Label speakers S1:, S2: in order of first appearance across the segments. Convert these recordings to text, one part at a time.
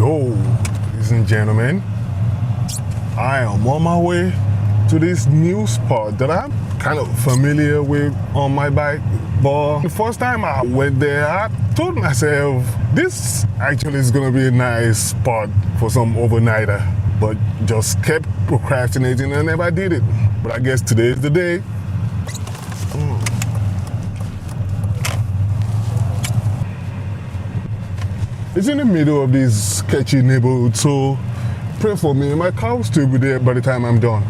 S1: Yo, ladies and gentlemen, I am on my way to this new spot that I'm kind of familiar with on my bike. But the first time I went there, I told myself, this actually is gonna be a nice spot for some overnighter, but just kept procrastinating and never did it. But I guess today is the day. It's in the middle of this sketchy neighborhood, so pray for me. My car will still be there by the time I'm done.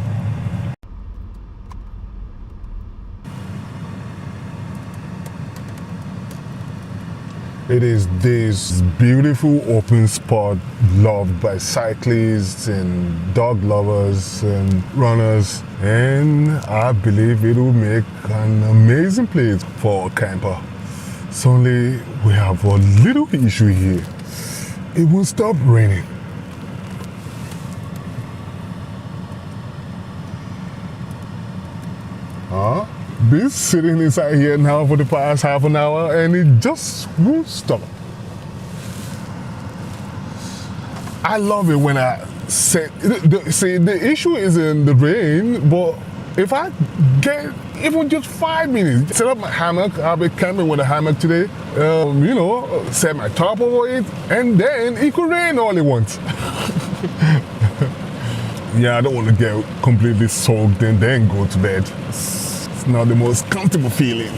S1: It is this beautiful open spot loved by cyclists and dog lovers and runners, and I believe it will make an amazing place for a camper. It's only we have a little issue here. It won't stop raining. Been sitting inside here now for the past half an hour and it just won't stop. I love it when I set, see, the issue is in the rain, but if I get even just 5 minutes, set up my hammock, I'll be camping with a hammock today, set my top over it, and then it could rain all it wants. Yeah, I don't want to get completely soaked and then go to bed. It's not the most comfortable feeling.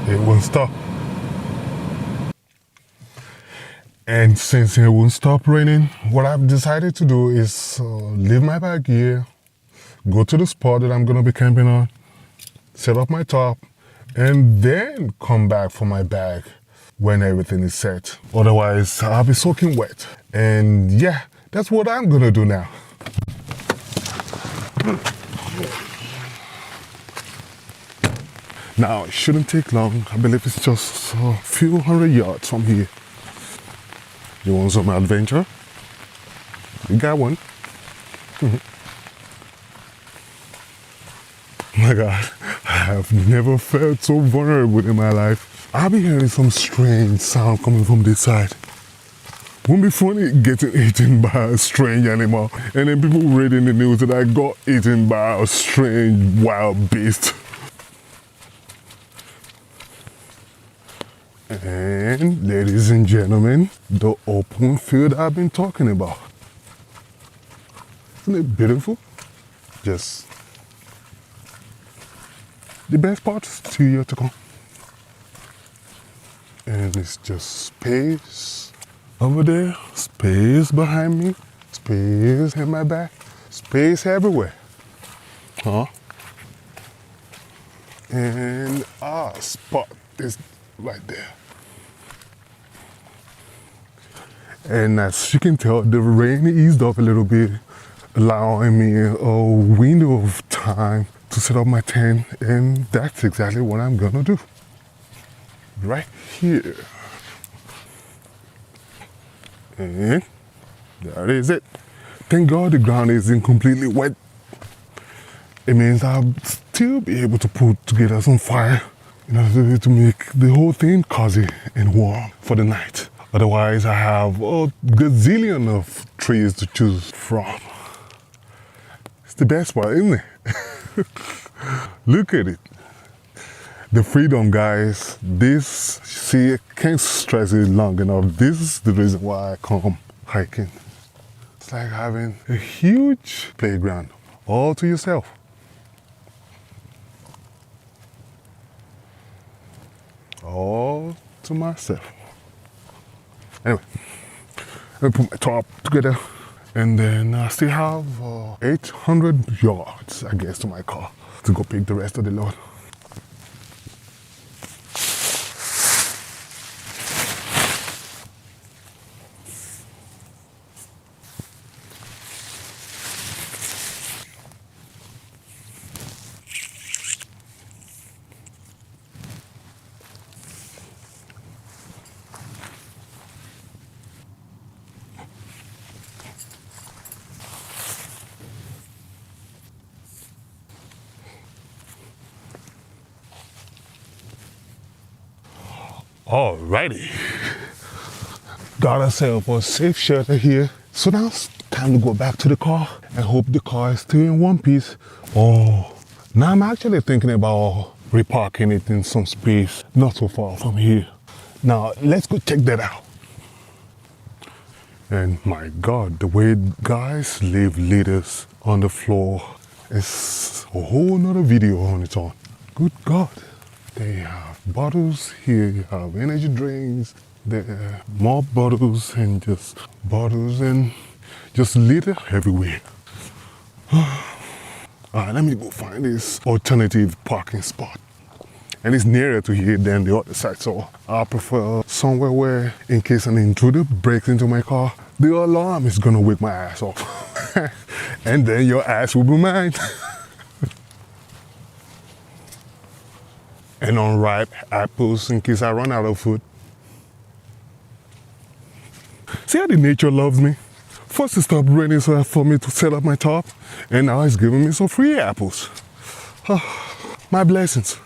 S1: It won't stop. And since it won't stop raining, what I've decided to do is leave my bag here, go to the spot that I'm going to be camping on, set up my top, and then come back for my bag when everything is set. Otherwise, I'll be soaking wet. And yeah, that's what I'm going to do now. Now, it shouldn't take long. I believe it's just a few hundred yards from here. You want some adventure? You got one. My God, I have never felt so vulnerable in my life. I've been hearing some strange sound coming from this side. Won't be funny getting eaten by a strange animal and then people reading the news that I got eaten by a strange wild beast. And ladies and gentlemen, the open field I've been talking about. Isn't it beautiful? Just the best part is still yet to come. And it's just space over there, space behind me, space in my back, space everywhere. And our spot is right there. And as you can tell, the rain eased up a little bit, allowing me a window of time to set up my tent, and that's exactly what I'm gonna do. Right here. And there is it. Thank God the ground isn't completely wet. It means I'll still be able to put together some fire in order to make the whole thing cozy and warm for the night. Otherwise, I have a gazillion of trees to choose from. It's the best part, isn't it? Look at it. The freedom, guys. This, see, I can't stress it long enough. This is the reason why I come hiking. It's like having a huge playground all to yourself. All to myself. Anyway, I put my top together and then I still have 800 yards, I guess, to my car to go pick the rest of the load. Alrighty. Got ourselves a safe shelter here. So now it's time to go back to the car and hope the car is still in one piece. Oh, now I'm actually thinking about reparking it in some space not so far from here. Now let's go check that out. And my God, the way guys leave litters on the floor is a whole nother video on its own. Good God. They have bottles here, you have energy drinks, there are more bottles and just litter everywhere. Alright, let me go find this alternative parking spot. And it's nearer to here than the other side, so I prefer somewhere where, in case an intruder breaks into my car, the alarm is gonna wake my ass up. And then your ass will be mine. And unripe apples in case I run out of food. See how the nature loves me? First it stopped raining for me to set up my top, and now it's giving me some free apples. My blessings.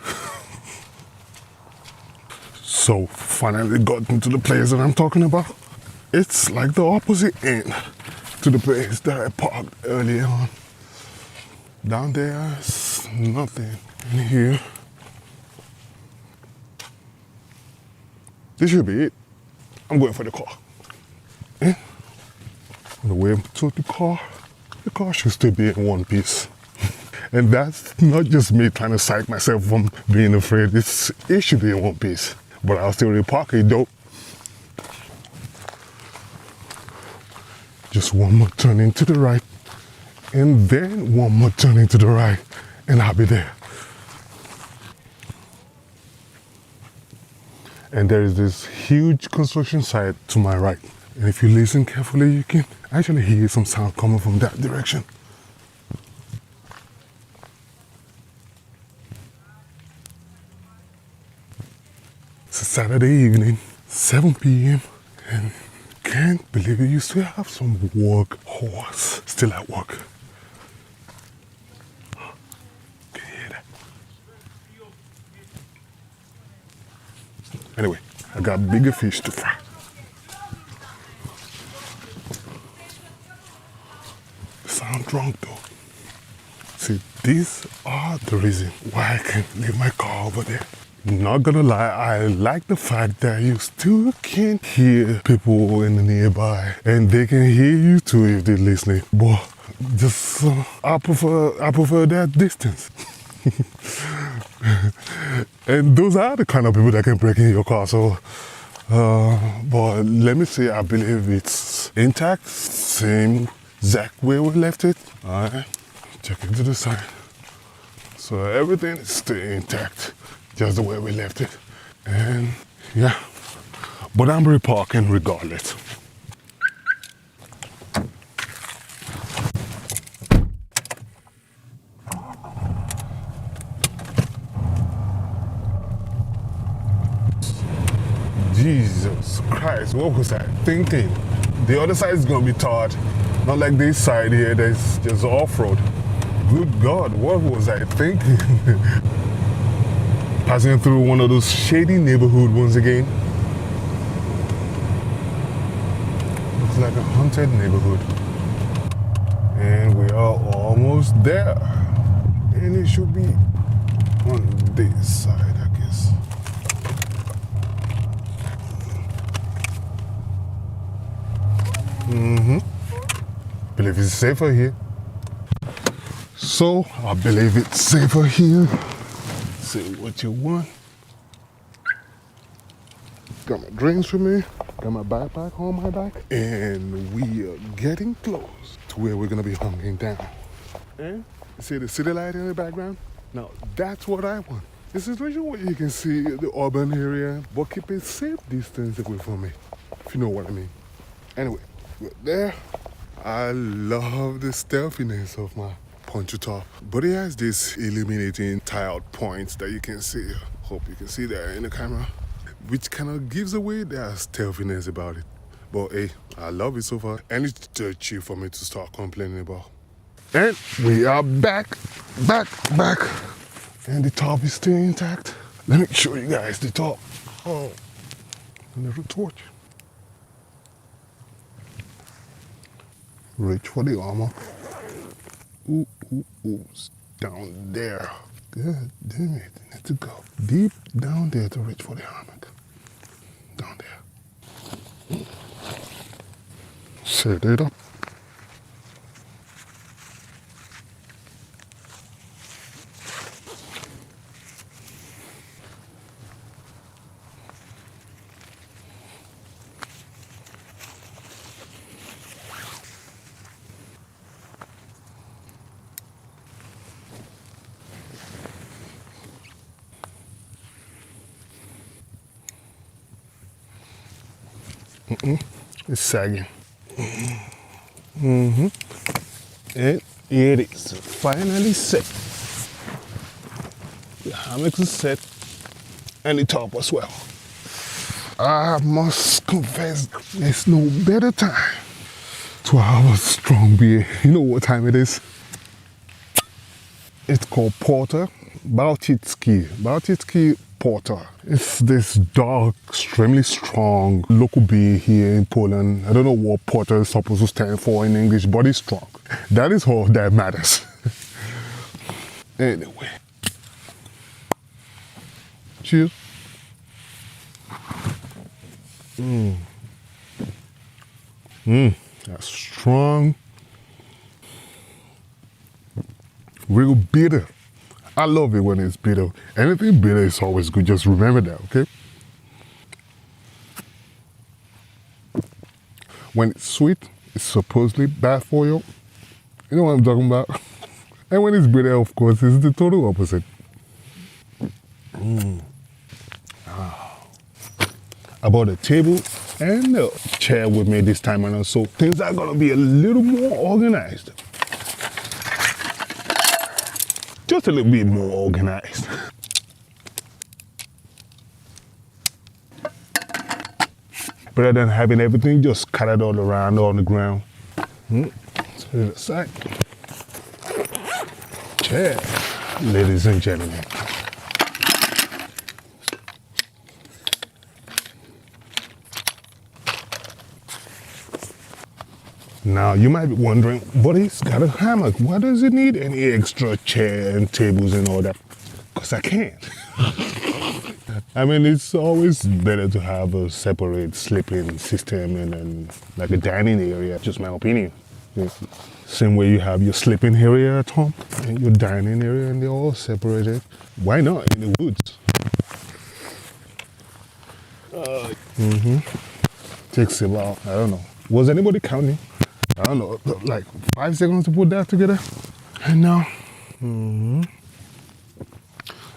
S1: So finally got into the place that I'm talking about. It's like the opposite end to the place that I parked earlier on. Down there's nothing in here. This should be it. I'm going for the car. And on the way to the car should still be in one piece. And that's not just me trying to psych myself from being afraid. It should be in one piece. But I'll still repark it though. Just one more turning to the right. And then one more turning to the right. And I'll be there. And there is this huge construction site to my right. And if you listen carefully, you can actually hear some sound coming from that direction. It's a Saturday evening, 7 p.m. and can't believe it, you still have some work horse still at work. Can you hear that? Anyway, I got bigger fish to fry. Sound drunk though. See, these are the reason why I can't leave my car over there. Not gonna lie, I like the fact that you still can hear people in the nearby, and they can hear you too if they're listening. But just I prefer that distance. And those are the kind of people that can break in your car. So, but let me say, I believe it's intact, same exact way we left it. All right, check it to the side. So everything is still intact, just the way we left it. And yeah, but I'm reparking regardless. Jesus Christ, what was I thinking? The other side is gonna be tarred, not like this side here that's just off-road. Good God, what was I thinking? Passing through one of those shady neighborhoods once again. Looks like a haunted neighborhood. And we are almost there. And it should be on this side, I guess. Believe it's safer here. So I believe it's safer here. Say what you want. Got my drinks with me. Got my backpack on my back. And we are getting close to where we're gonna be hunking down. And you see the city light in the background? Now that's what I want. This is where you can see the urban area, but keep a safe distance away from me, if you know what I mean. Anyway, we're there. I love the stealthiness of my poncho top, but it has this illuminating tiled points that you can see. Hope you can see that in the camera, which kind of gives away that stealthiness about it. But hey, I love it so far, and it's too cheap for me to start complaining about. And we are back, and the top is still intact. Let me show you guys the top. Oh, a little torch. Reach for the armor. Ooh, ooh, ooh, it's down there. God damn it, I need to go deep down there to reach for the hammock. Down there. Set it up. It's sagging. And it is finally set. The hammock is set and the top as well. I must confess, there's no better time to have a strong beer. You know what time it is? It's called Porter, Bałtycki Porter. It's this dark, extremely strong local beer here in Poland. I don't know what Porter is supposed to stand for in English, but it's strong. That is all that matters. Anyway. Cheers. That's strong. Real bitter. I love it when it's bitter. Anything bitter is always good. Just remember that, okay? When it's sweet, it's supposedly bad for you. You know what I'm talking about? And when it's bitter, of course, it's the total opposite. I bought a table and a chair with me this time around, so things are gonna be a little more organized. Just a little bit more organized. Rather than having everything just scattered all around on the ground. Set it aside. Chair, ladies and gentlemen. Now, you might be wondering, but he's got a hammock. Why does he need any extra chair and tables and all that? Because I can't. I mean, it's always better to have a separate sleeping system and like a dining area, just my opinion. Yeah. Same way you have your sleeping area at home and your dining area, and they're all separated. Why not in the woods? Takes about, I don't know. Was anybody counting? I don't know, like 5 seconds to put that together. And now,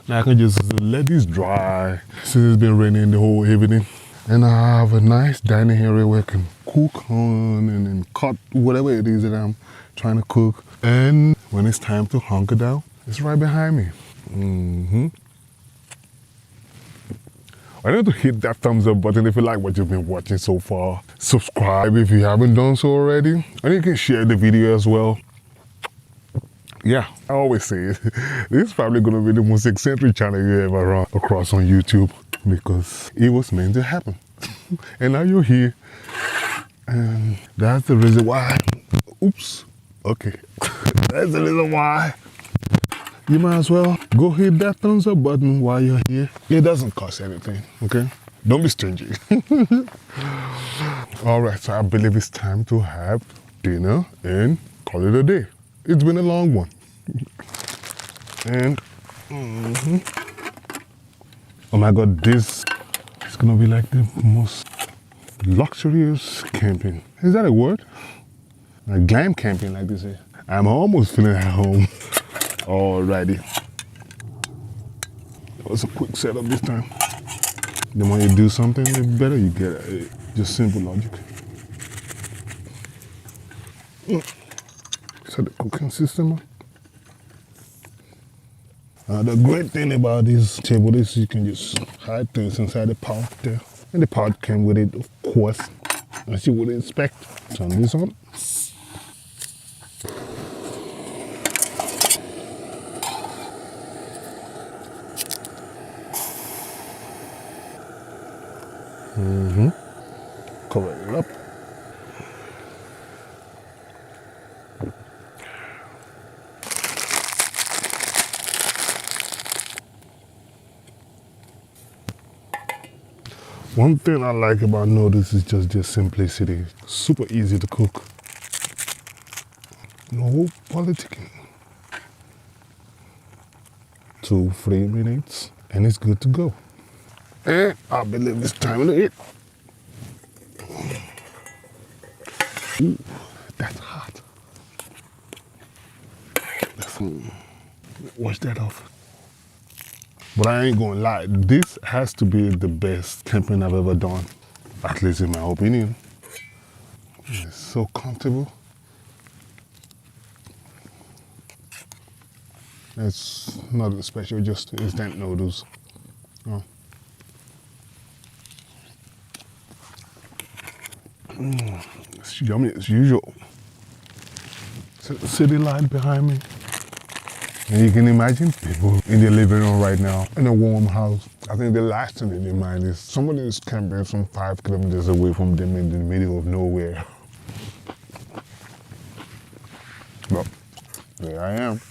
S1: now I can just let this dry since it's been raining the whole evening. And I have a nice dining area where I can cook on and then cut whatever it is that I'm trying to cook. And when it's time to hunker down, it's right behind me. I need to hit that thumbs up button if you like what you've been watching so far. Subscribe if you haven't done so already. And you can share the video as well. Yeah, I always say it. This is probably going to be the most eccentric channel you ever run across on YouTube because it was meant to happen. And now you're here. And that's the reason why. Oops. Okay. That's the reason why. You might as well go hit that thumbs up button while you're here. It doesn't cost anything, okay? Don't be stingy. All right, so I believe it's time to have dinner and call it a day. It's been a long one. And, oh my God, this is gonna be like the most luxurious camping. Is that a word? Like glam camping, like they say. I'm almost feeling at home. Alrighty. That was a quick setup this time. Then when you do something, the better you get at it. Just simple logic. So the cooking system. The great thing about this table is you can just hide things inside the pot there. And the pot came with it, of course, as you would expect. Turn this on. Cover it up. One thing I like about noodles is just their simplicity. Super easy to cook. No politicking. 2-3 minutes and it's good to go. And I believe it's time to eat. Ooh, that's hot. Let's wash that off. But I ain't gonna lie, this has to be the best camping I've ever done, at least in my opinion. It's so comfortable. It's nothing special, just instant noodles. Oh. It's yummy as usual. City light behind me. And you can imagine people in their living room right now in a warm house. I think the last thing in their mind is somebody is camping some 5 kilometers away from them in the middle of nowhere. But there I am.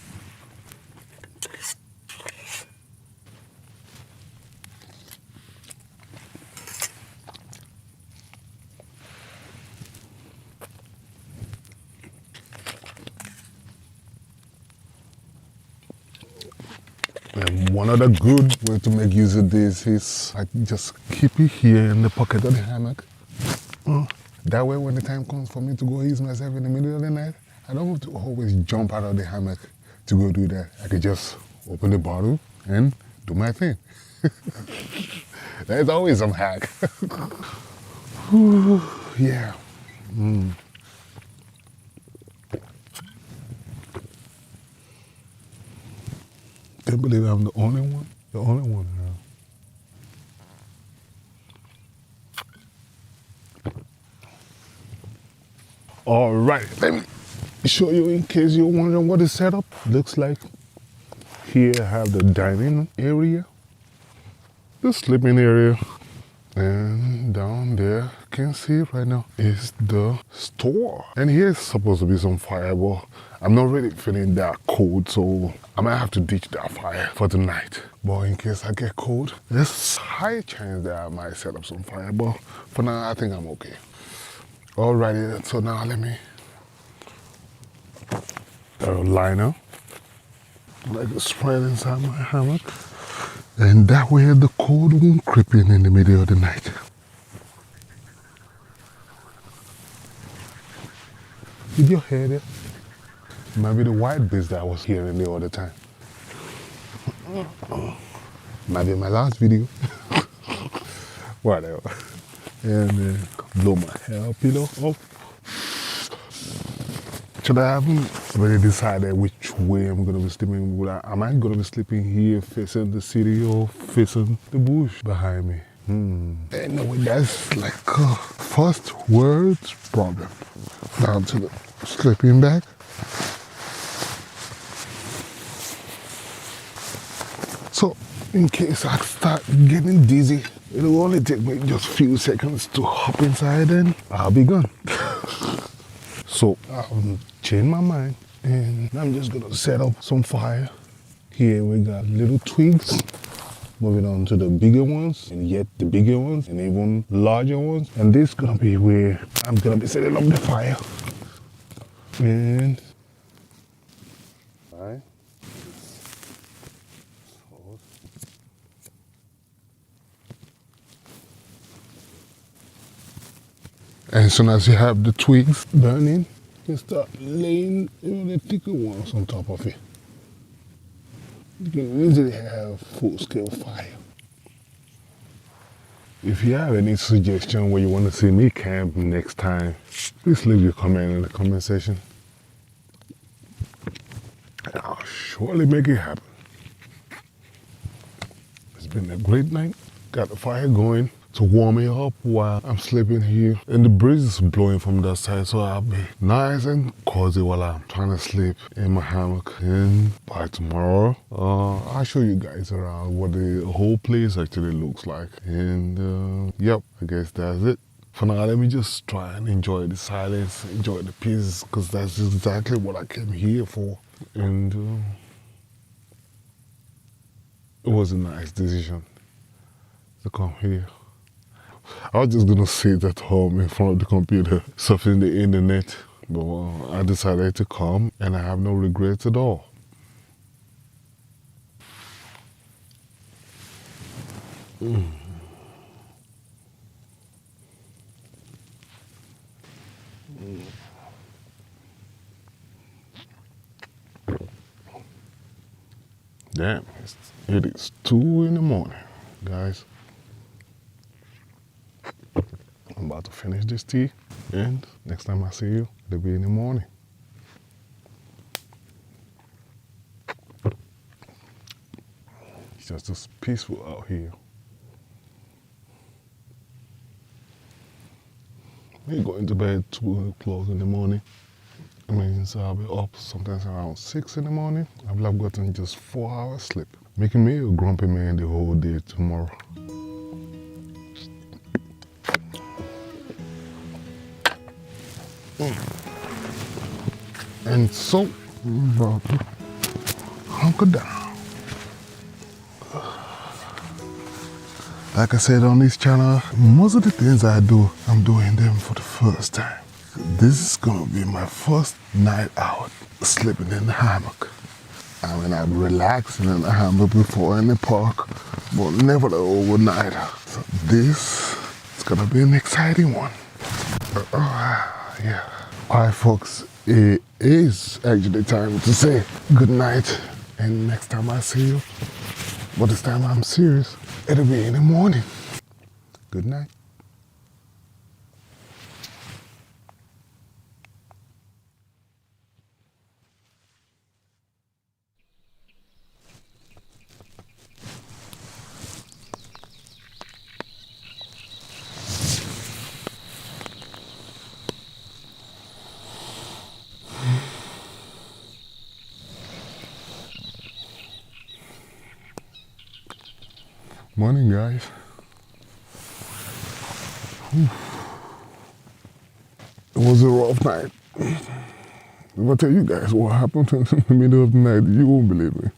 S1: And one other good way to make use of this is I just keep it here in the pocket of the hammock. That way when the time comes for me to go ease myself in the middle of the night, I don't have to always jump out of the hammock to go do that. I could just open the bottle and do my thing. There's always some hack. Yeah. Can't believe I'm the only one. The only one now. All right, let me show you in case you're wondering what the setup looks like. Here I have the dining area, the sleeping area, and down there, you can see right now, is the store. And here's supposed to be some fire, but I'm not really feeling that cold, so I might have to ditch that fire for tonight. But in case I get cold, there's a high chance that I might set up some fire, but for now, I think I'm okay. Alrighty, so now let me liner, like a spread inside my hammock. And that way the cold won't creep in the middle of the night. Did you hear that? It might be the white bees that I was hearing the other time. Might be my last video. Whatever. And blow my hair pillow up. So I haven't really decided which way I'm going to be sleeping. Am I going to be sleeping here facing the city or facing the bush behind me? Anyway, that's like a first words problem. Down to the sleeping bag. So in case I start getting dizzy, it'll only take me just a few seconds to hop inside and I'll be gone. So I'll change my mind and I'm just gonna set up some fire. Here we got little twigs. Moving on to the bigger ones and yet the bigger ones and even larger ones. And this is gonna be where I'm gonna be setting up the fire. And right. And as soon as you have the twigs burning, you can start laying the thicker ones on top of it. You can easily have full-scale fire. If you have any suggestion where you want to see me camp next time, please leave your comment in the comment section. And I'll surely make it happen. It's been a great night. Got the fire going. to warm me up while I'm sleeping here. And the breeze is blowing from that side, so I'll be nice and cozy while I'm trying to sleep in my hammock. And by tomorrow, I'll show you guys around what the whole place actually looks like. And yep, I guess that's it. For now, let me just try and enjoy the silence, enjoy the peace, because that's exactly what I came here for. And it was a nice decision to come here. I was just gonna sit at home in front of the computer, surfing the internet, but I decided to come, and I have no regrets at all. Damn, it is 2 in the morning, guys. I'm about to finish this tea, and next time I see you, it'll be in the morning. It's just peaceful out here. We go into bed 2 o'clock in the morning. I mean, so I'll be up sometimes around 6 in the morning. I've gotten just 4 hours sleep, making me a grumpy man the whole day tomorrow. And so, I'm about to hunker down. Like I said on this channel, most of the things I do, I'm doing them for the first time. This is gonna be my first night out sleeping in the hammock. I mean, I've relaxed in the hammock before in the park, but never the overnight. So this is gonna be an exciting one. Yeah. Alright folks, it is actually time to say good night, and next time I see you, but this time I'm serious, it'll be in the morning. Good night. Morning, guys. It was a rough night. If I tell you guys what happened in the middle of the night, you won't believe me.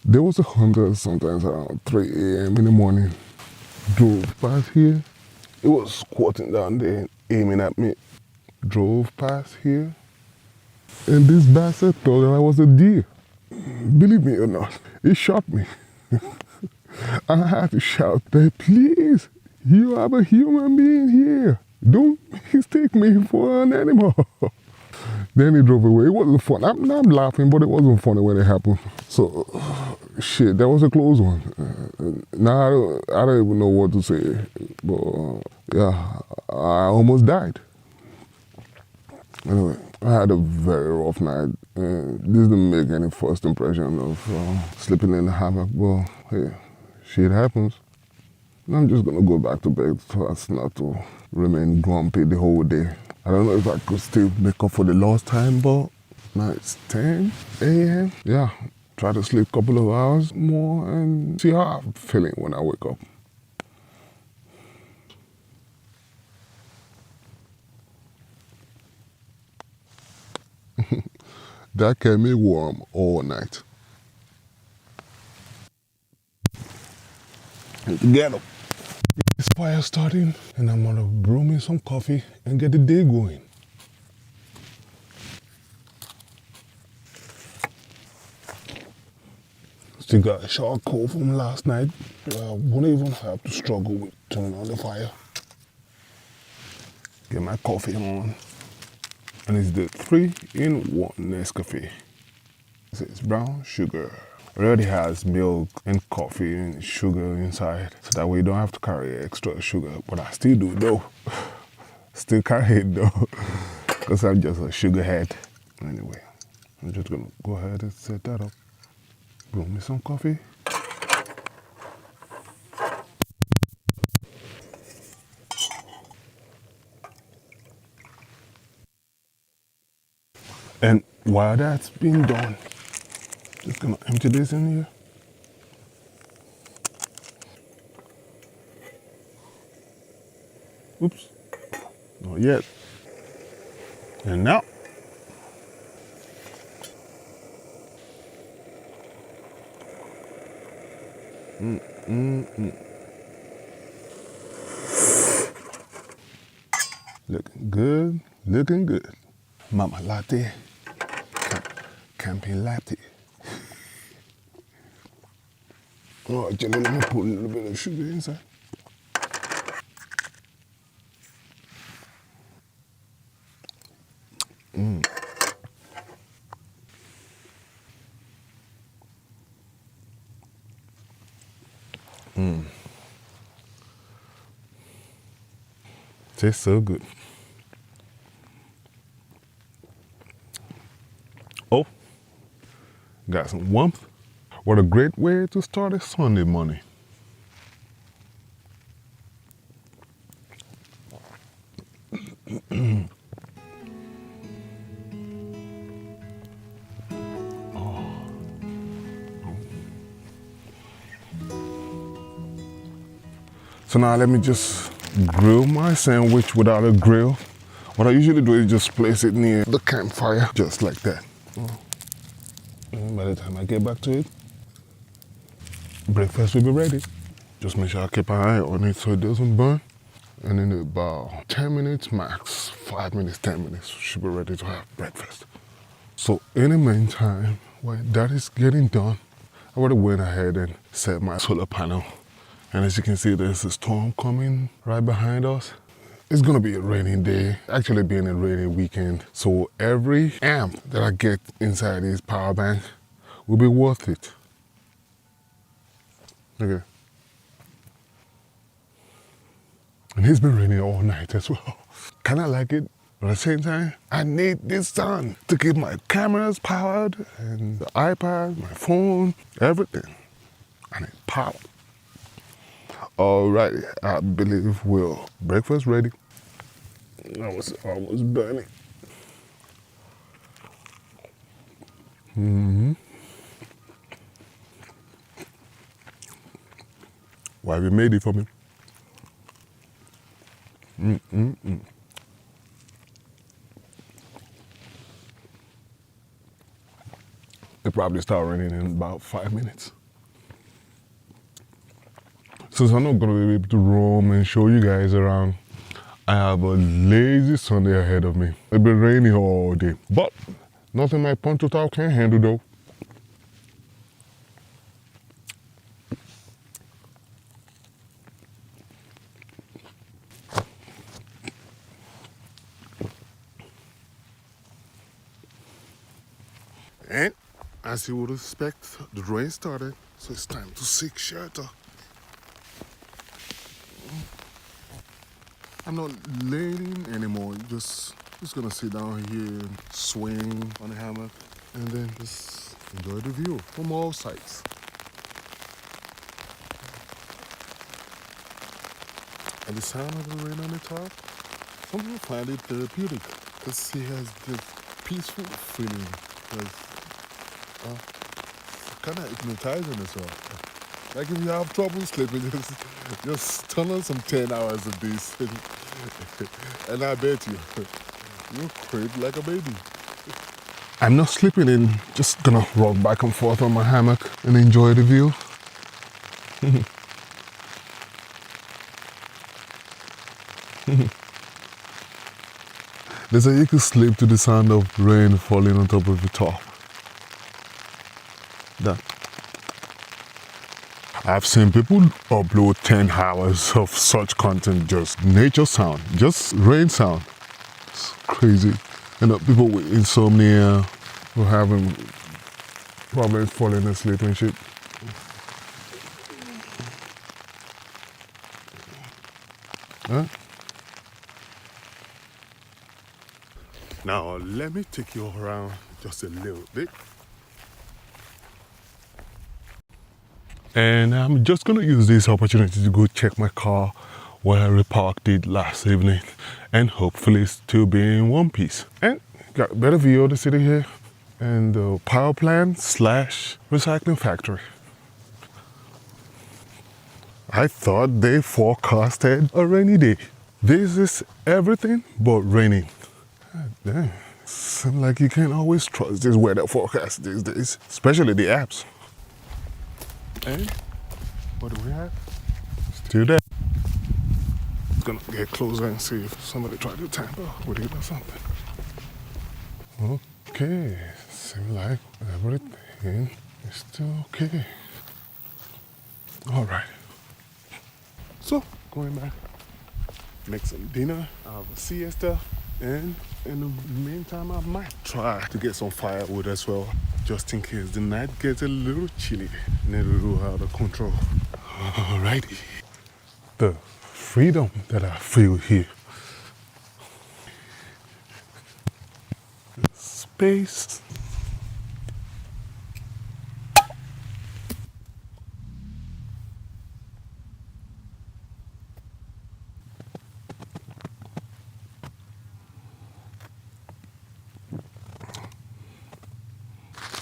S1: There was a hunter sometimes around 3 a.m. in the morning. Drove past here. It was squatting down there, aiming at me. Drove past here. And this bastard thought that I was a deer. Believe me or not, he shot me. I had to shout, please, you have a human being here. Don't mistake me for an animal. Then he drove away. It wasn't fun. I'm laughing, but it wasn't funny when it happened. So, shit, that was a close one. Now I don't even know what to say. But yeah, I almost died. Anyway, I had a very rough night. This didn't make any first impression of sleeping in the hammock, but hey, shit happens. I'm just gonna go back to bed so as not to remain grumpy the whole day. I don't know if I could still make up for the lost time, but now it's 10 a.m. Yeah, try to sleep a couple of hours more and see how I'm feeling when I wake up. That kept me warm all night. Get up. This fire starting, and I'm gonna brew me some coffee and get the day going. Still got a short cold from last night. Won't even have to struggle with turning on the fire. Get my coffee on. And it's the 3-in-1 Nescafe. It's brown sugar. It already has milk and coffee and sugar inside, so that way you don't have to carry extra sugar. But I still do though. Still carry it though, because I'm just a sugar head. Anyway, I'm just gonna go ahead and set that up. Brew me some coffee. And while that's being done, just gonna empty this in here. Oops, not yet. And now, looking good, looking good. Mama latte, camping latte. Oh, Jenny, let me put a little bit of sugar inside. Tastes so good. Oh, got some warmth. What a great way to start a Sunday morning. So now let me just grill my sandwich without a grill. What I usually do is just place it near the campfire, just like that. And by the time I get back to it, breakfast will be ready. Just make sure I keep an eye on it so it doesn't burn. And in about 10 minutes max, 5 minutes, 10 minutes, should be ready to have breakfast. So in the meantime, while that is getting done, I already went ahead and set my solar panel. And as you can see, there's a storm coming right behind us. It's gonna be a rainy day, actually being a rainy weekend. So every amp that I get inside this power bank will be worth it. Okay. And it's been raining all night as well. Kinda like it, but at the same time, I need this sun to keep my cameras powered and the iPad, my phone, everything. I need power. Alrighty, I believe we're breakfast ready. I was almost burning. Why have you made it for me? It'll probably start raining in about 5 minutes. Since I'm not gonna be able to roam and show you guys around, I have a lazy Sunday ahead of me. It's been raining all day, but nothing my poncho top can handle though. And as you would expect, the rain started, so it's time to seek shelter. I'm not laying anymore, just gonna sit down here and swing on the hammock and then just enjoy the view from all sides. And the sound of the rain on the top, some people find it therapeutic because it has this peaceful feeling. Kind of hypnotizing as well. Like if you have trouble sleeping, just turn on some 10 hours of this and I bet you'll crib like a baby. I'm not sleeping in, just gonna rock back and forth on my hammock and enjoy the view. They say you can sleep to the sound of rain falling on top of your top. That. I've seen people upload 10 hours of such content, just nature sound, just rain sound. It's crazy. And people with insomnia who having problems falling asleep and shit. Huh? Now let me take you around just a little bit. And I'm just gonna use this opportunity to go check my car where I reparked it last evening and hopefully still be in one piece. And Got a better view of the city here and the power plant slash recycling factory. I thought they forecasted a rainy day. This is everything but raining. God damn. Seems like you can't always trust this weather forecast these days, especially the apps. Hey, what do we have? Still there. It's gonna get closer and see if somebody tried to tamper with it or something. Okay, seems like everything is still okay. All right. So, going back, make some dinner, have a siesta, and in the meantime, I might try to get some firewood as well, just in case the night gets a little chilly and a little out of control. Alrighty. The freedom that I feel here. Space.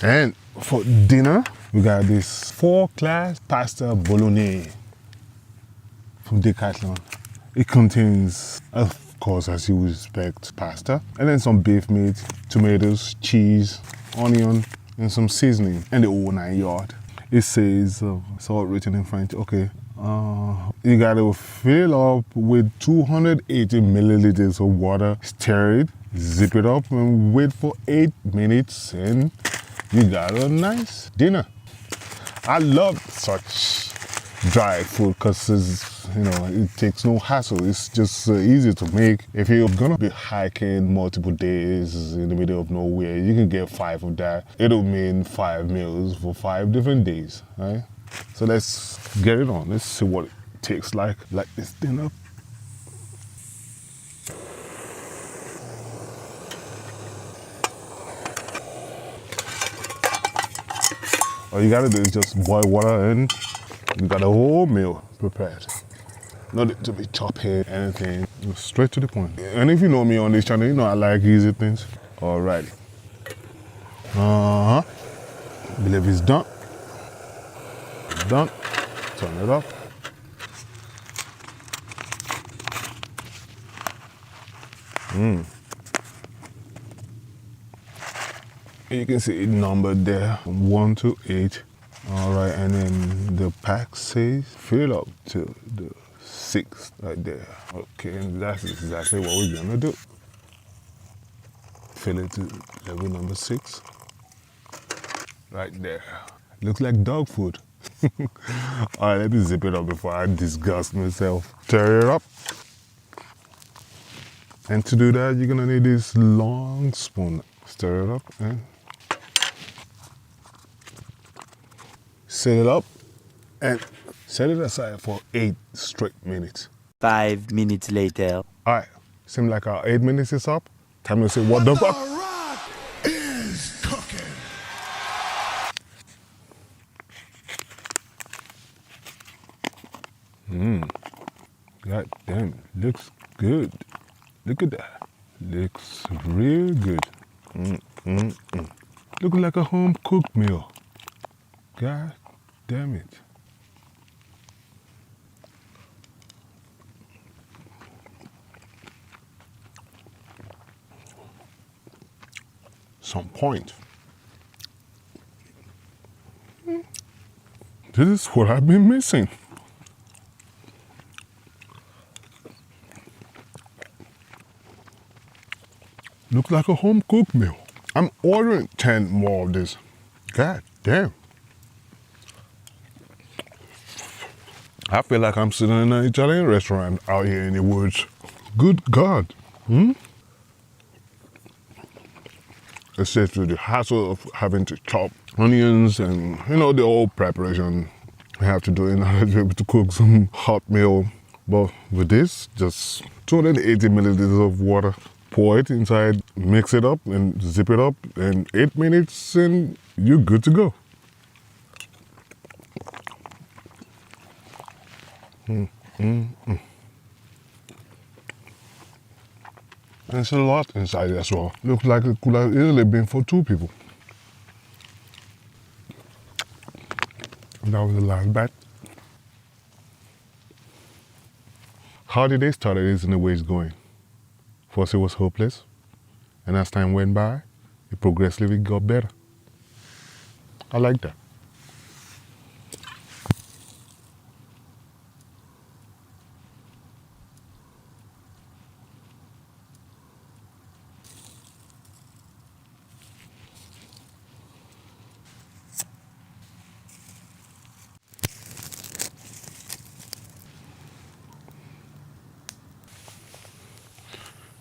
S1: And for dinner, we got this 4-class pasta bolognese from Decathlon. It contains, of course, as you would expect, pasta, and then some beef meat, tomatoes, cheese, onion, and some seasoning, and the whole 9 yards. It says, it's all written in French, okay. You gotta fill up with 280 milliliters of water, stir it, zip it up, and wait for 8 minutes, and you got a nice dinner. I love such dry food because it takes no hassle. It's just easy to make. If you're gonna be hiking multiple days in the middle of nowhere, you can get 5 of that. It'll mean 5 meals for 5 different days, right? So let's get it on. Let's see what it tastes like this dinner. All you gotta do is just boil water and you got a whole meal prepared. Not to be chopping anything, straight to the point. And if you know me on this channel, you know I like easy things. Alrighty. Believe it's done. Done. Turn it off. You can see it numbered there, 1 to 8. All right, and then the pack says fill up to the 6th right there. Okay, and that's exactly what we're gonna do. Fill it to level number 6. Right there. Looks like dog food. All right, let me zip it up before I disgust myself. Stir it up. And to do that, you're gonna need this long spoon. Stir it up and set it up and set it aside for 8 straight minutes.
S2: 5 minutes later.
S1: All right, seems like our 8 minutes is up. Time to say what the fuck
S3: is cooking.
S1: God damn, looks good. Look at that. Looks real good. Looks like a home cooked meal. God damn it. Some point. This is what I've been missing. Looks like a home cooked meal. I'm ordering 10 more of this. God damn. I feel like I'm sitting in an Italian restaurant out here in the woods. Good God. Except for the hassle of having to chop onions and, the whole preparation I have to do in order to be able to cook some hot meal. But with this, just 280 milliliters of water. Pour it inside, mix it up and zip it up, and 8 minutes and you're good to go. And it's a lot inside as well. Looks like it could have easily been for 2 people. And that was the last bite. How the day started isn't the way it's going. First it was hopeless, and as time went by, it progressively got better. I like that.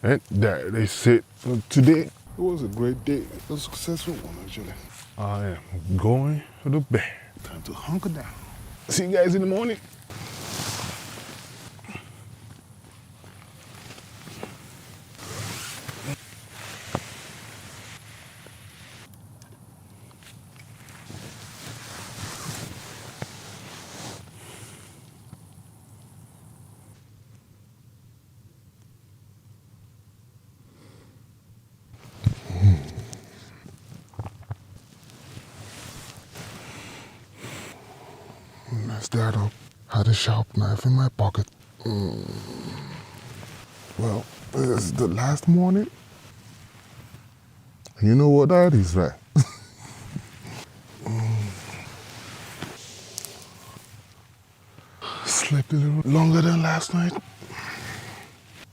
S1: And there they sit. Today, it was a great day, a successful one actually. I am going to the bed. Time to hunker down. See you guys in the morning. Messed that up. Had a sharp knife in my pocket. Well, it's the last morning. And you know what that is, right? Slept a little longer than last night.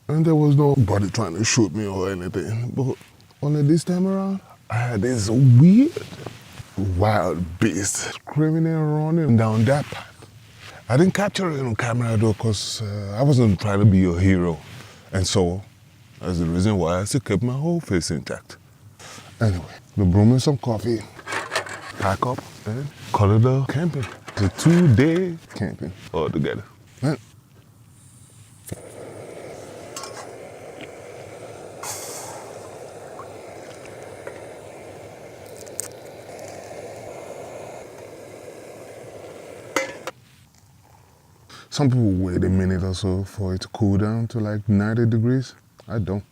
S1: And there was nobody trying to shoot me or anything. But only this time around, I had this weird wild beast screaming and running down that path. I didn't capture it on camera though, because I wasn't trying to be a hero. And so, that's the reason why I still kept my whole face intact. Anyway, we brew me some coffee, pack up, and call it a camping. It's a 2-day camping altogether. Right? Some people wait a minute or so for it to cool down to like 90 degrees. I don't.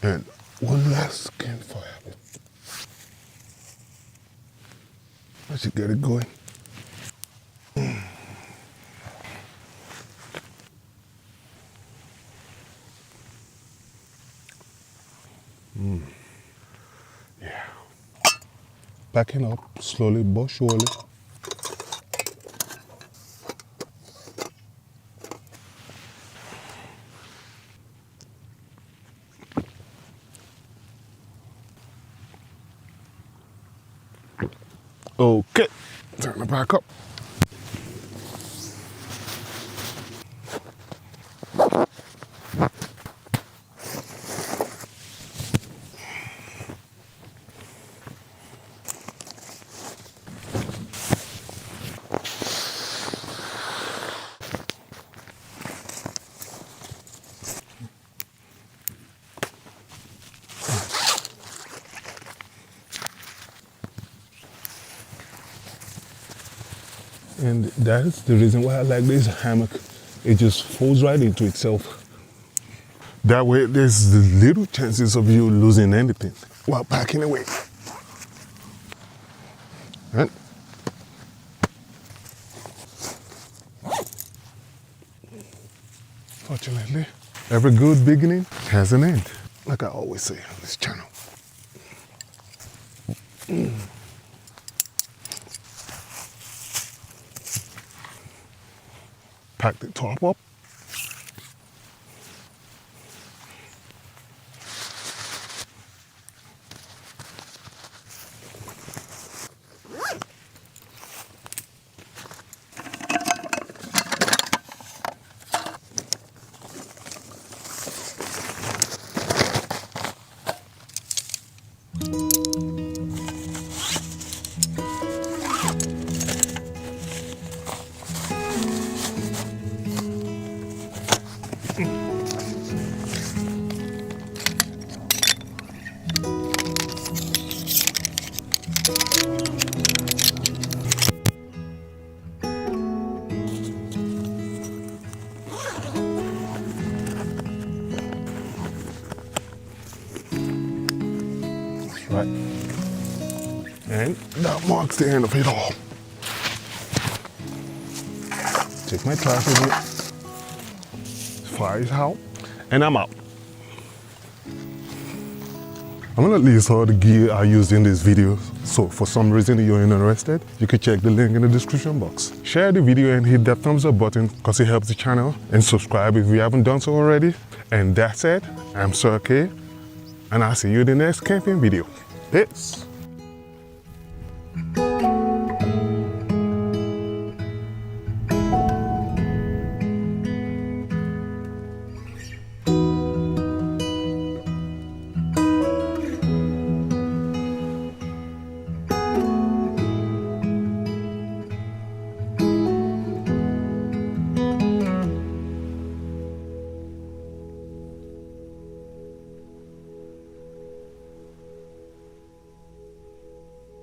S1: And one last campfire. I should get it going. Yeah. Packing up slowly but surely. Okay, turn it back up. And that's the reason why I like this hammock. It just folds right into itself. That way, there's little chances of you losing anything while packing away. Right? Fortunately, every good beginning has an end, like I always say on this channel. Pack the top up. right? And that marks the end of it all. Take my trash with me. Fire is out, and I'm out. I'm gonna list all the gear I used in this video, so for some reason you're interested, you can check the link in the description box. Share the video and hit that thumbs up button because it helps the channel, and subscribe if you haven't done so already. And that's it, I'm Sir K, and I'll see you in the next camping video. Peace.